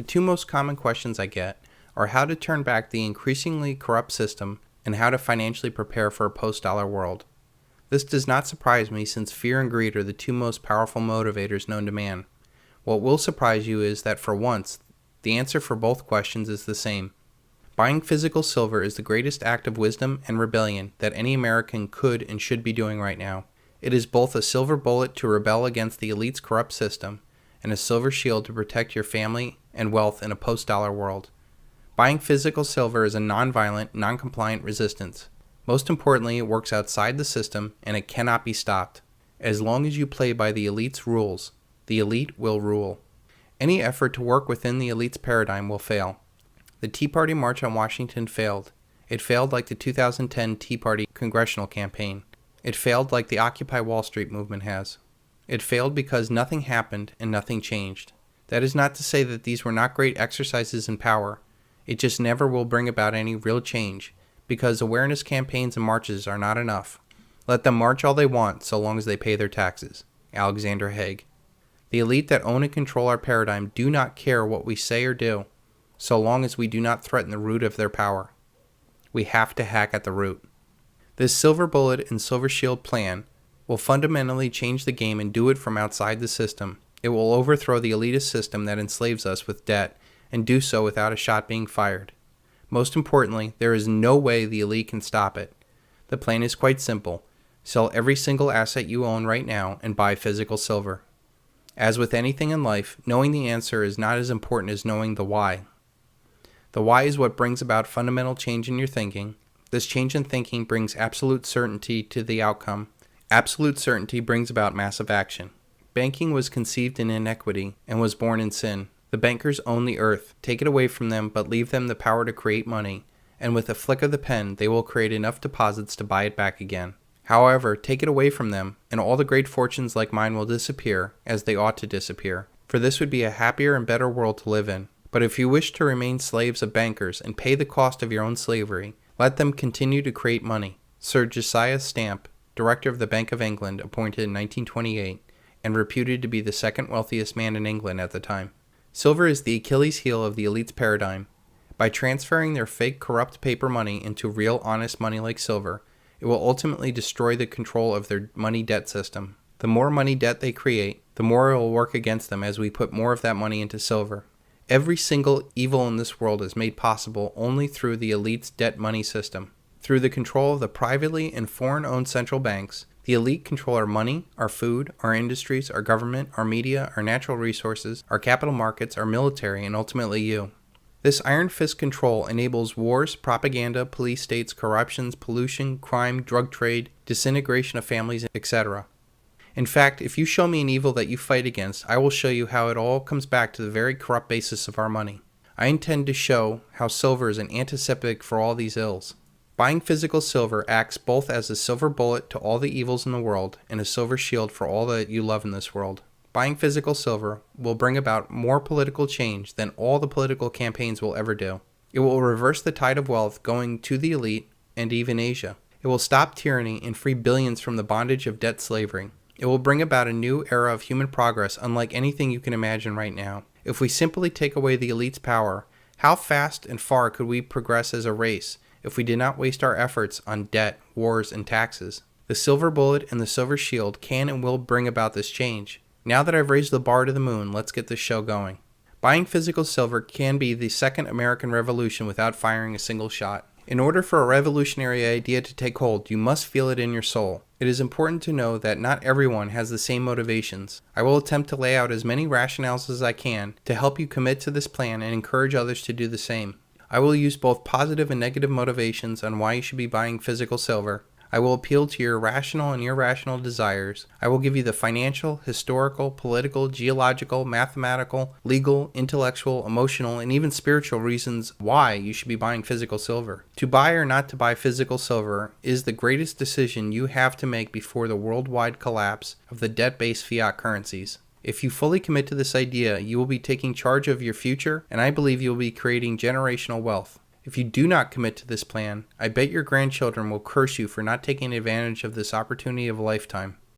The two most common questions I get are how to turn back the increasingly corrupt system and how to financially prepare for a post-dollar world. This does not surprise me since fear and greed are the two most powerful motivators known to man. What will surprise you is that for once, the answer for both questions is the same. Buying physical silver is the greatest act of wisdom and rebellion that any American could and should be doing right now. It is both a silver bullet to rebel against the elite's corrupt system and a silver shield to protect your family and wealth in a post-dollar world. Buying physical silver is a non-violent, non-compliant resistance. Most importantly, it works outside the system and it cannot be stopped. As long as you play by the elite's rules, the elite will rule. Any effort to work within the elite's paradigm will fail. The Tea Party March on Washington failed. It failed like the 2010 Tea Party congressional campaign. It failed like the Occupy Wall Street movement has. It failed because nothing happened and nothing changed. That is not to say that these were not great exercises in power. It just never will bring about any real change, because awareness campaigns and marches are not enough. Let them march all they want so long as they pay their taxes. Alexander Haig. The elite that own and control our paradigm do not care what we say or do, so long as we do not threaten the root of their power. We have to hack at the root. This silver bullet and silver shield plan will fundamentally change the game and do it from outside the system. It will overthrow the elitist system that enslaves us with debt and do so without a shot being fired. Most importantly, there is no way the elite can stop it. The plan is quite simple. Sell every single asset you own right now and buy physical silver. As with anything in life, knowing the answer is not as important as knowing the why. The why is what brings about fundamental change in your thinking. This change in thinking brings absolute certainty to the outcome. Absolute certainty brings about massive action. Banking was conceived in inequity and was born in sin. The bankers own the earth. Take it away from them, but leave them the power to create money, and with a flick of the pen, they will create enough deposits to buy it back again. However, take it away from them, and all the great fortunes like mine will disappear, as they ought to disappear, for this would be a happier and better world to live in. But if you wish to remain slaves of bankers and pay the cost of your own slavery, let them continue to create money. Sir Josiah Stamp, director of the Bank of England, appointed in 1928, and reputed to be the second wealthiest man in England at the time. Silver is the Achilles heel of the elite's paradigm. By transferring their fake corrupt paper money into real honest money like silver, it will ultimately destroy the control of their money debt system. The more money debt they create, the more it will work against them as we put more of that money into silver. Every single evil in this world is made possible only through the elite's debt money system. Through the control of the privately and foreign-owned central banks, the elite control our money, our food, our industries, our government, our media, our natural resources, our capital markets, our military, and ultimately you. This iron fist control enables wars, propaganda, police states, corruptions, pollution, crime, drug trade, disintegration of families, etc. In fact, if you show me an evil that you fight against, I will show you how it all comes back to the very corrupt basis of our money. I intend to show how silver is an antiseptic for all these ills. Buying physical silver acts both as a silver bullet to all the evils in the world and a silver shield for all that you love in this world. Buying physical silver will bring about more political change than all the political campaigns will ever do. It will reverse the tide of wealth going to the elite and even Asia. It will stop tyranny and free billions from the bondage of debt slavery. It will bring about a new era of human progress unlike anything you can imagine right now. If we simply take away the elite's power, how fast and far could we progress as a race if we did not waste our efforts on debt, wars, and taxes? The silver bullet and the silver shield can and will bring about this change. Now that I've raised the bar to the moon, let's get this show going. Buying physical silver can be the second American Revolution without firing a single shot. In order for a revolutionary idea to take hold, you must feel it in your soul. It is important to know that not everyone has the same motivations. I will attempt to lay out as many rationales as I can to help you commit to this plan and encourage others to do the same. I will use both positive and negative motivations on why you should be buying physical silver. I will appeal to your rational and irrational desires. I will give you the financial, historical, political, geological, mathematical, legal, intellectual, emotional, and even spiritual reasons why you should be buying physical silver. To buy or not to buy physical silver is the greatest decision you have to make before the worldwide collapse of the debt-based fiat currencies. If you fully commit to this idea, you will be taking charge of your future, and I believe you will be creating generational wealth. If you do not commit to this plan, I bet your grandchildren will curse you for not taking advantage of this opportunity of a lifetime.